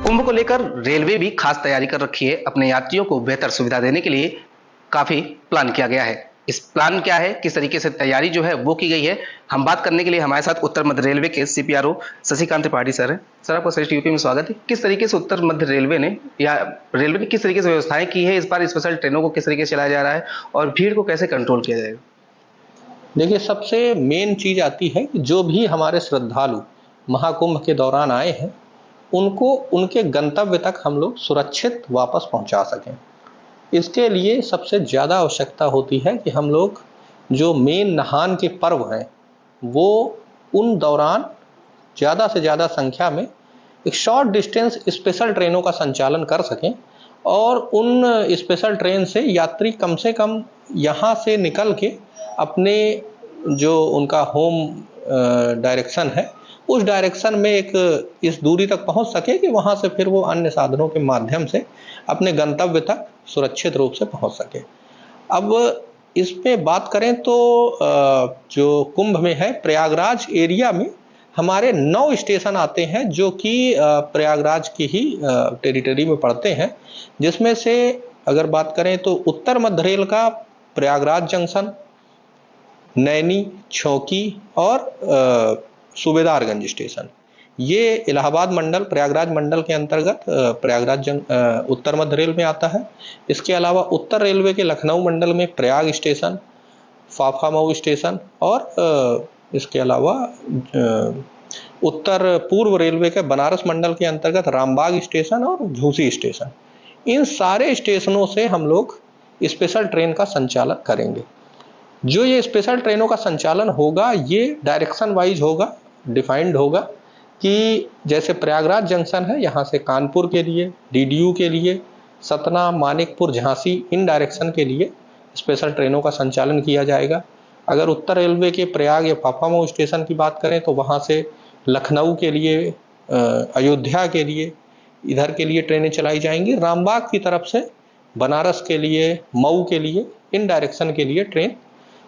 कुंभ को लेकर रेलवे भी खास तैयारी कर रखी है। अपने यात्रियों को बेहतर सुविधा देने के लिए काफी प्लान किया गया है। इस प्लान क्या है, किस तरीके से तैयारी जो है वो की गई है, हम बात करने के लिए हमारे साथ उत्तर मध्य रेलवे के सीपीआरओ शशिकांत त्रिपाठी सर हैं। सर, आपका श्रेष्ठ यूपी में स्वागत है। किस तरीके से उत्तर मध्य रेलवे ने किस तरीके से व्यवस्थाएं की है, इस बार स्पेशल ट्रेनों को किस तरीके से चलाया जा रहा है और भीड़ को कैसे कंट्रोल किया जाएगा? देखिए, सबसे मेन चीज आती है कि जो भी हमारे श्रद्धालु महाकुंभ के दौरान आए हैं उनको उनके गंतव्य तक हम लोग सुरक्षित वापस पहुंचा सकें। इसके लिए सबसे ज़्यादा आवश्यकता होती है कि हम लोग जो मेन नहान के पर्व हैं वो उन दौरान ज़्यादा से ज़्यादा संख्या में एक शॉर्ट डिस्टेंस स्पेशल ट्रेनों का संचालन कर सकें और उन स्पेशल ट्रेन से यात्री कम से कम यहाँ से निकल के अपने जो उनका होम डायरेक्शन है उस डायरेक्शन में एक इस दूरी तक पहुंच सके कि वहां से फिर वो अन्य साधनों के माध्यम से अपने गंतव्य तक सुरक्षित रूप से पहुंच सके। अब इसमें बात करें तो जो कुंभ में है, प्रयागराज एरिया में हमारे 9 स्टेशन आते हैं जो कि प्रयागराज की ही टेरिटरी में पड़ते हैं, जिसमें से अगर बात करें तो उत्तर मध्य रेल का प्रयागराज जंक्शन, नैनी, छौकी और सूबेदारगंज स्टेशन, ये इलाहाबाद मंडल प्रयागराज मंडल के अंतर्गत प्रयागराज उत्तर मध्य रेल में आता है। इसके अलावा उत्तर रेलवे के लखनऊ मंडल में प्रयाग स्टेशन, फाफामऊ स्टेशन और इसके अलावा उत्तर पूर्व रेलवे के बनारस मंडल के अंतर्गत रामबाग स्टेशन और झूसी स्टेशन, इन सारे स्टेशनों से हम लोग स्पेशल ट्रेन का संचालन करेंगे। जो ये स्पेशल ट्रेनों का संचालन होगा ये डायरेक्शन वाइज होगा, डिफाइंड होगा कि जैसे प्रयागराज जंक्शन है, यहाँ से कानपुर के लिए, डीडीयू के लिए, सतना, मानिकपुर, झांसी, इन डायरेक्शन के लिए स्पेशल ट्रेनों का संचालन किया जाएगा। अगर उत्तर रेलवे के प्रयाग या फाफामऊ स्टेशन की बात करें तो वहाँ से लखनऊ के लिए, अयोध्या के लिए, इधर के लिए ट्रेनें चलाई जाएंगी। रामबाग की तरफ से बनारस के लिए, मऊ के लिए, इन डायरेक्शन के लिए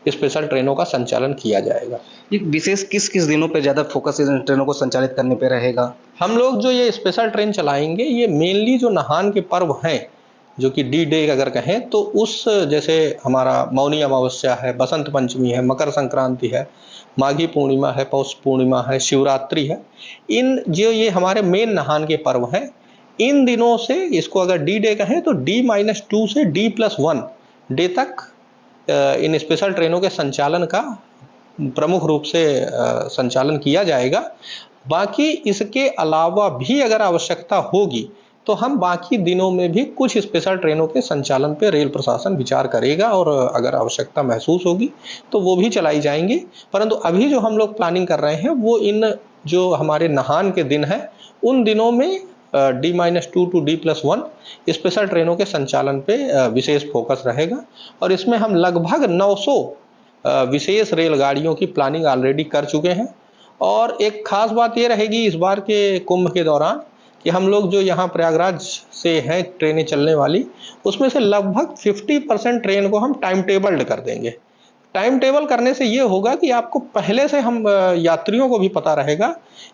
स्पेशल ट्रेनों का संचालन किया जाएगा। ये विशेष किस किस दिनों पर ज़्यादा फोकस इन ट्रेनों को संचालित करने पे रहेगा? हम लोग जो ये स्पेशल ट्रेन चलाएंगे ये मेनली जो नहान के पर्व हैं, जो कि डी डे अगर कहें तो उस, जैसे हमारा मौनी अमावस्या है, बसंत पंचमी है, मकर संक्रांति है, माघी पूर्णिमा है, पौष पूर्णिमा है, शिवरात्रि है, इन जो ये हमारे मेन नहान के पर्व हैं, इन दिनों से इसको अगर डी डे कहें तो D-2 से D+1 डे तक इन स्पेशल ट्रेनों के संचालन का प्रमुख रूप से संचालन किया जाएगा। बाकी इसके अलावा भी अगर आवश्यकता होगी तो हम बाकी दिनों में भी कुछ स्पेशल ट्रेनों के संचालन पे रेल प्रशासन विचार करेगा और अगर आवश्यकता महसूस होगी तो वो भी चलाई जाएंगी। परंतु अभी जो हम लोग प्लानिंग कर रहे हैं वो इन जो हमारे नहान के दिन हैं उन दिनों में D-2 to D+1 स्पेशल ट्रेनों के संचालन पे विशेष फोकस रहेगा और इसमें हम लगभग 900 विशेष रेलगाड़ियों की प्लानिंग ऑलरेडी कर चुके हैं। और एक खास बात ये रहेगी इस बार के कुंभ के दौरान कि हम लोग जो यहाँ प्रयागराज से हैं ट्रेनें चलने वाली, उसमें से लगभग 50% ट्रेन को हम टाइम टेबल्ड कर देंगे। टाइम टेबल करने से ये होगा कि आपको पहले से हम यात्रियों को भी पता रहेगा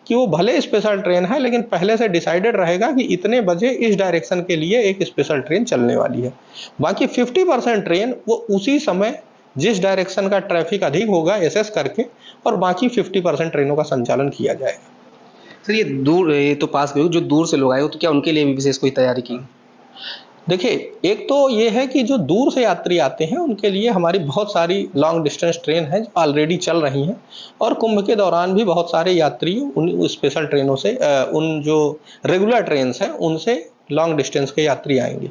कि वो भले स्पेशल ट्रेन है लेकिन पहले से डिसाइडेड रहेगा कि इतने बजे इस डायरेक्शन के लिए एक स्पेशल ट्रेन चलने वाली है। बाकी 50% ट्रेन वो उसी समय जिस डायरेक्शन का ट्रैफिक अधिक होगा एसेस करके और बाकी 50% ट्रेनों का संचालन किया जाएगा। सर, ये तो पास में जो दूर से लोग आए हो तो क्या उनके लिए भी विशेष कोई तैयारी की? देखिए, एक तो ये है कि जो दूर से यात्री आते हैं उनके लिए हमारी बहुत सारी लॉन्ग डिस्टेंस ट्रेन है जो ऑलरेडी चल रही हैं और कुंभ के दौरान भी बहुत सारे यात्री उन स्पेशल ट्रेनों से, उन जो रेगुलर ट्रेन हैं उनसे लॉन्ग डिस्टेंस के यात्री आएंगे।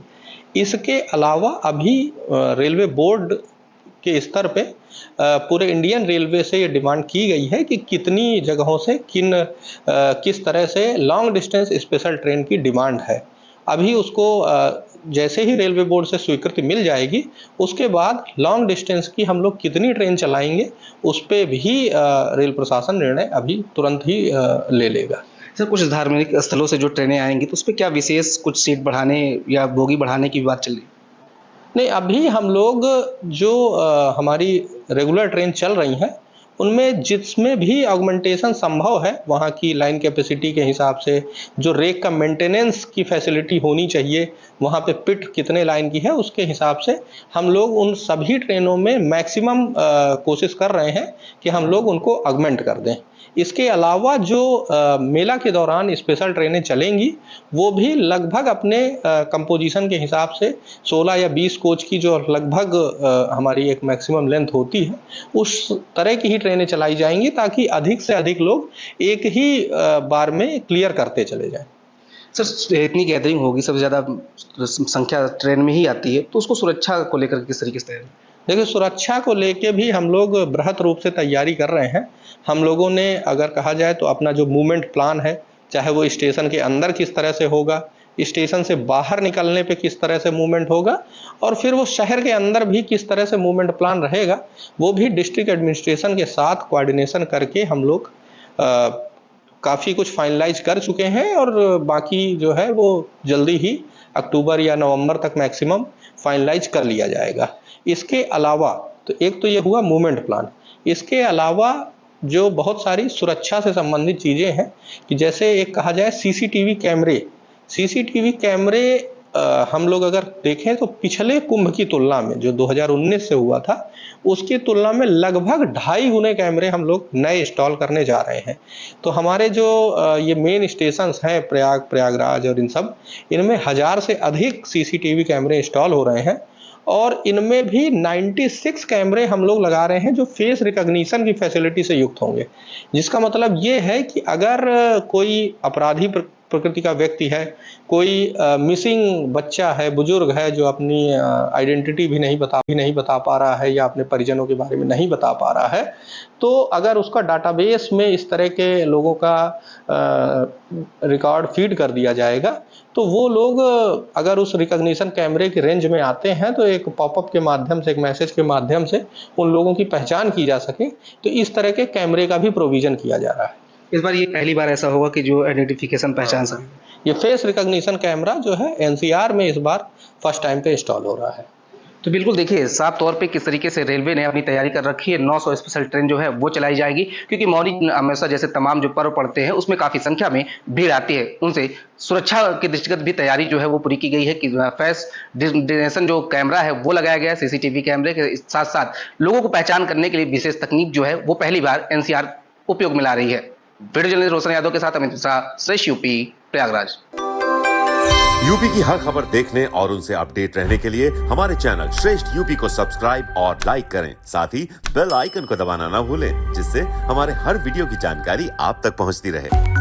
इसके अलावा अभी रेलवे बोर्ड के स्तर पे पूरे इंडियन रेलवे से ये डिमांड की गई है कि कितनी जगहों से किस तरह से लॉन्ग डिस्टेंस स्पेशल ट्रेन की डिमांड है। अभी उसको जैसे ही रेलवे बोर्ड से स्वीकृति मिल जाएगी उसके बाद लॉन्ग डिस्टेंस की हम लोग कितनी ट्रेन चलाएंगे उस पर भी रेल प्रशासन निर्णय अभी तुरंत ही ले लेगा। सर, कुछ धार्मिक स्थलों से जो ट्रेनें आएंगी तो उस पर क्या विशेष कुछ सीट बढ़ाने या बोगी बढ़ाने की बात चल रही? नहीं, अभी हम लोग जो हमारी रेगुलर ट्रेन चल रही हैं उनमें जिसमें भी ऑगमेंटेशन संभव है, वहाँ की लाइन कैपेसिटी के हिसाब से, जो रेक का मेंटेनेंस की फैसिलिटी होनी चाहिए, वहाँ पे पिट कितने लाइन की है उसके हिसाब से हम लोग उन सभी ट्रेनों में मैक्सिमम कोशिश कर रहे हैं कि हम लोग उनको ऑगमेंट कर दें। इसके अलावा जो मेला के दौरान स्पेशल ट्रेनें चलेंगी वो भी लगभग अपने कंपोजिशन के हिसाब से 16 या 20 कोच की जो लगभग हमारी एक मैक्सिमम लेंथ होती है, उस तरह की ही ट्रेनें चलाई जाएंगी ताकि अधिक से अधिक लोग एक ही बार में क्लियर करते चले जाएं। सर, इतनी गैदरिंग होगी, सबसे ज़्यादा संख्या ट्रेन में ही आती है, तो उसको सुरक्षा को लेकर किस तरीके से तैयारी? देखिए, सुरक्षा को लेके भी हम लोग बृहत रूप से तैयारी कर रहे हैं। हम लोगों ने अगर कहा जाए तो अपना जो मूवमेंट प्लान है, चाहे वो स्टेशन के अंदर किस तरह से होगा, स्टेशन से बाहर निकलने पे किस तरह से मूवमेंट होगा, और फिर वो शहर के अंदर भी किस तरह से मूवमेंट प्लान रहेगा, वो भी डिस्ट्रिक्ट एडमिनिस्ट्रेशन के साथ कोऑर्डिनेशन करके हम लोग काफ़ी कुछ फाइनलाइज कर चुके हैं और बाकी जो है वो जल्दी ही अक्टूबर या नवंबर तक मैक्सिमम फाइनलाइज कर लिया जाएगा। इसके अलावा तो एक तो ये हुआ मूवमेंट प्लान, इसके अलावा जो बहुत सारी सुरक्षा से संबंधित चीज़ें हैं कि जैसे एक कहा जाए सीसीटीवी कैमरे हम लोग अगर देखें तो पिछले कुंभ की तुलना में जो 2019 से हुआ था उसकी तुलना में लगभग 2.5 गुने कैमरे हम लोग नए इंस्टॉल करने जा रहे हैं। तो हमारे जो ये मेन स्टेशंस हैं प्रयागराज और इनमें 1000 से अधिक सीसीटीवी कैमरे इंस्टॉल हो रहे हैं और इनमें भी 96 कैमरे हम लोग लगा रहे हैं जो फेस रिकॉग्निशन की फैसिलिटी से युक्त होंगे, जिसका मतलब ये है कि अगर कोई अपराधी प्रकृति का व्यक्ति है, कोई मिसिंग बच्चा है, बुजुर्ग है जो अपनी आइडेंटिटी भी नहीं बता पा रहा है या अपने परिजनों के बारे में नहीं बता पा रहा है, तो अगर उसका डाटाबेस में इस तरह के लोगों का रिकॉर्ड फीड कर दिया जाएगा तो वो लोग अगर उस रिकॉग्निशन कैमरे के रेंज में आते हैं तो एक पॉपअप के माध्यम से, एक मैसेज के माध्यम से उन लोगों की पहचान की जा सके। तो इस तरह के कैमरे का भी प्रोविजन किया जा रहा है। इस बार ये पहली बार ऐसा होगा कि जो आइडेंटिफिकेशन पहचान सके। ये फेस रिकॉग्निशन कैमरा जो है एनसीआर में इस बार फर्स्ट टाइम पे इंस्टॉल हो रहा है। तो बिल्कुल देखिए साफ तौर पे किस तरीके से रेलवे ने अपनी तैयारी कर रखी है। 900 स्पेशल ट्रेन जो है वो चलाई जाएगी, क्योंकि मौनी अमावस्या जैसे तमाम जो पर्व पड़ते हैं उसमें काफ़ी संख्या में भीड़ आती है। उनसे सुरक्षा के दृष्टिगत भी तैयारी जो है वो पूरी की गई है कि फेस डिटेक्शन जो कैमरा है वो लगाया गया है। सीसीटीवी कैमरे के साथ साथ लोगों को पहचान करने के लिए विशेष तकनीक जो है वो पहली बार एनसीआर उपयोग में ला रही है। वीडियो जर्नलिस्ट रोशन यादव के साथ अमित मिश्रा, श्रेष्ठ यूपी, प्रयागराज। यूपी की हर खबर देखने और उनसे अपडेट रहने के लिए हमारे चैनल श्रेष्ठ यूपी को सब्सक्राइब और लाइक करें। साथ ही बेल आइकन को दबाना ना भूलें, जिससे हमारे हर वीडियो की जानकारी आप तक पहुंचती रहे।